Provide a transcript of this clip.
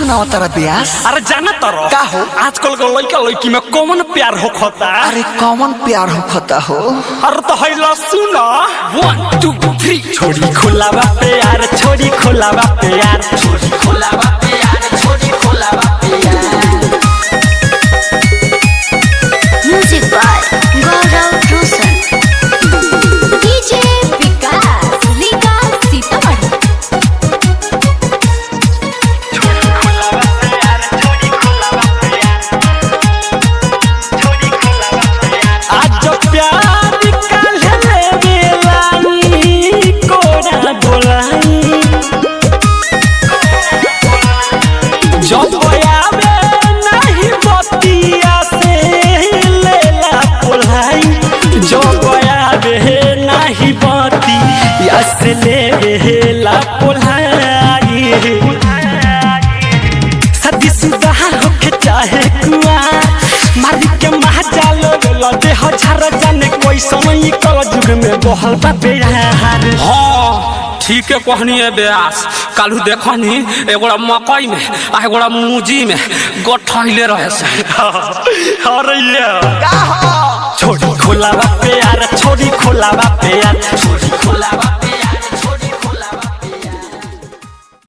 सुनाओ तारा ब्यास। अरे जाना तारो का हो? आजकल के लड़का लड़की में कॉमन प्यार होखता। अरे कॉमन प्यार होखता हो। अरे तो हैला सुना 1 2 3 छोड़ी खोलावा प्यार छोड़ी खोलावा प्यार छोड़ी खोलावा प्यार छोड़ी खोलावा प्यार। Music by Gaurav Roshan. DJ Vikas लीगा सीतामढ़ी। आज प्यार काल्हे बेलाई कोरा बोलाई जब आवे नहीं बतिया से लेला बोलाई जब आवे नहीं बतिया से लेला बोलाई शादीशुदा होके चाहे कुआं मारी के महाजाल लदे हजार जाने कोई समय कल जुग में बहल बा प्यार। हाँ ठीक है कहनी है ब्यास। कालू देखनी एगोड़ा मकई में आ एगोड़ा मूजी में गठैले रहे से। अरे ये छोड़ी खोलावा प्यार छोड़ी खोलावा प्यार छोड़ी खोलावा